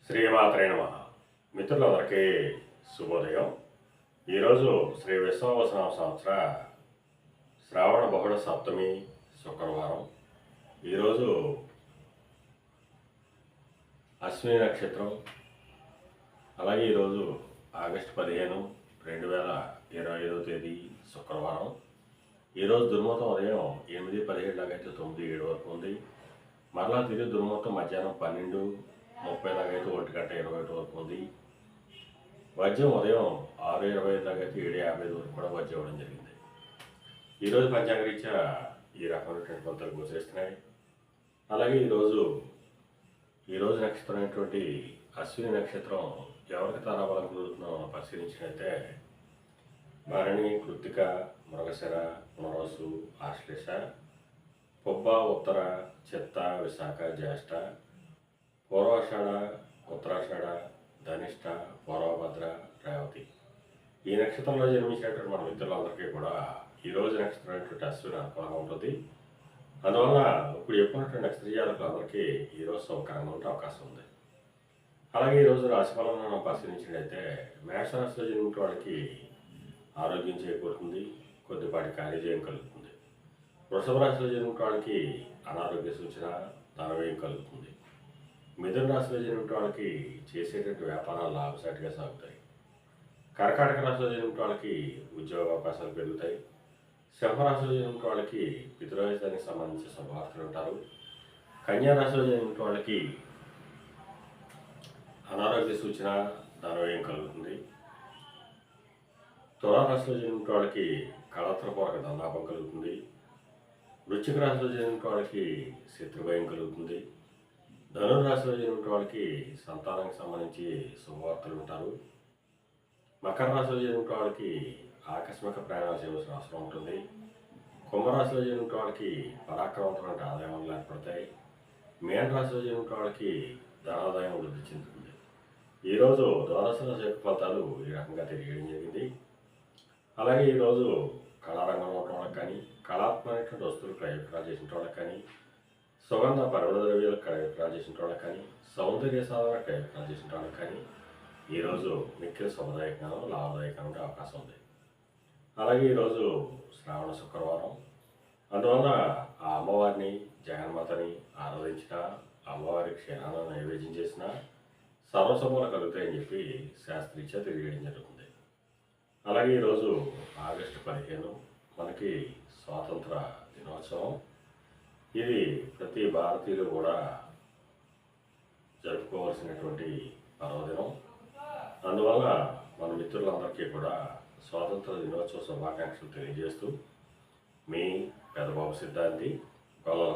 శ్రీమాత్రే నమః. మిత్రులందరికీ శుభోదయం. ఈరోజు శ్రీ విశ్వావసనామ సంవత్సర శ్రావణ బహుళ సప్తమి శుక్రవారం. ఈరోజు అశ్విని నక్షత్రం. అలాగే ఈరోజు ఆగస్టు 15, 2025 తేదీ శుక్రవారం. ఈరోజు దుర్ముహూర్తం ఉదయం 8:17 లాగైతే 9:07 వరకు ఉంది. మరలా తిరిగి దుర్ముహూర్తం మధ్యాహ్నం 12:30 లాగైతే 1:21 వరకు ఉంది. వజ్రం ఉదయం 6:25 లాగైతే 7:55 వరకు కూడా వజ్రం ఇవ్వడం జరిగింది. ఈరోజు పంచాంగరీత్యా ఈ రకమైనటువంటి ఫలితాలు గోచరిస్తున్నాయి. అలాగే ఈరోజు నక్షత్రం అయినటువంటి అశ్విని నక్షత్రం ఎవరికి తారాబలం కుదురుతుందో మనం పరిశీలించినట్లయితే భరణి, కృత్తిక, మృగశిర, పునర్వసు, ఆశ్లేష, పొబ్బ, ఉత్తర, చిత్త, విశాఖ, జ్యేష్ఠ, పూర్వాషాఢ, ఉత్తరాషాఢ, ధనిష్ట, పూర్వభద్ర, రేవతి. ఈ నక్షత్రంలో జన్మించినటువంటి మన మిత్రులందరికీ కూడా ఈరోజు నక్షత్రం అయినటువంటి అశ్విని అనుకూలంగా ఉంటుంది. అందువల్ల ఇప్పుడు చెప్పినటువంటి నక్షత్ర జాతకులందరికీ ఈరోజు సౌకర్యంగా ఉండే అవకాశం ఉంది. అలాగే ఈరోజు రాశిఫలం మనం పరిశీలించినట్లయితే మేషరాశిలో జన్మించిన వాళ్ళకి ఆరోగ్యం చేకూరుతుంది, కొద్దిపాటి కార్యజయం కలుగుతుంది. వృషభ రాశిలో జన్మించిన వాళ్ళకి అనారోగ్య సూచన, ధనవ్యయం కలుగుతుంది. మిథున రాశిలో జన్మించిన వాళ్ళకి చేసేటువంటి వ్యాపారాలు లాభసాటిగా సాగుతాయి. కర్కాటక రాశిలో జన్మించిన వాళ్ళకి ఉద్యోగ అవకాశాలు పెరుగుతాయి. సింహరాశిలో జన్మించిన వాళ్ళకి పితృవాయిదానికి సంబంధించిన శుభవార్తలు ఉంటారు. కన్యా రాశిలో జన్మించిన వాళ్ళకి అనారోగ్య సూచన, ధనవ్యయం కలుగుతుంది. తులారాశిలో జన్మించిన వాళ్ళకి కళాత్రపూర్వక ధనలాభం కలుగుతుంది. వృశ్చిక రాశిలో జన్మించిన వాళ్ళకి శత్రుభయం కలుగుతుంది. ధనురాశిలో జన్మించిన వాళ్ళకి సంతానానికి సంబంధించి శుభవార్తలు ఉంటారు. మకర రాశిలో జన్మించిన వాళ్ళకి ఆకస్మిక ప్రయాణాలు చేయవలసిన అవసరం ఉంటుంది. కుంభరాశిలో జన్మించిన వాళ్ళకి పరాక్రమవంతమైన ఆదాయాలు ఏర్పడతాయి. మీన రాశిలో జన్మించిన వాళ్ళకి ధనాదాయం వృద్ధి చెందుతుంది. ఈరోజు ద్వాదశ రాశి ఫలితాలు ఈ రకంగా తెలియడం జరిగింది. అలాగే ఈరోజు కళారంగంలో ఉన్న వాళ్ళకి కానీ, కళాత్మకమైనటువంటి వస్తువులు క్రయ విక్రయాలు చేసిన వాళ్ళకి కానీ, సుగంధ పరిమళ ద్రవ్యాలు క్రయ విక్రయాలు చేసిన వాళ్ళకి కానీ, సౌందర్య సాధన క్రయ విక్రయాలు చేసిన వాళ్ళకి కానీ ఈరోజు మిక్కిలి శుభదాయకంగా, లాభదాయకంగా ఉండే అవకాశం ఉంది. అలాగే ఈరోజు శ్రావణ శుక్రవారం. అందువల్ల ఆ అమ్మవారిని, జగన్మాతని ఆరాధించిన, అమ్మవారి క్షీరాన్ని నైవేద్యం చేసిన సర్వశుభాలు కలుగుతాయని చెప్పి శాస్త్రీత్యా తెలియడం జరుగుతుంది. అలాగే ఈరోజు ఆగస్టు 15 మనకి స్వాతంత్ర దినోత్సవం. ఇది ప్రతి భారతీయులు కూడా జరుపుకోవాల్సినటువంటి పర్వదినం. అందువల్ల మన మిత్రులందరికీ కూడా స్వాతంత్ర దినోత్సవ శుభాకాంక్షలు తెలియజేస్తూ మీ పెదబాబు సిద్ధాంతి గొల్లల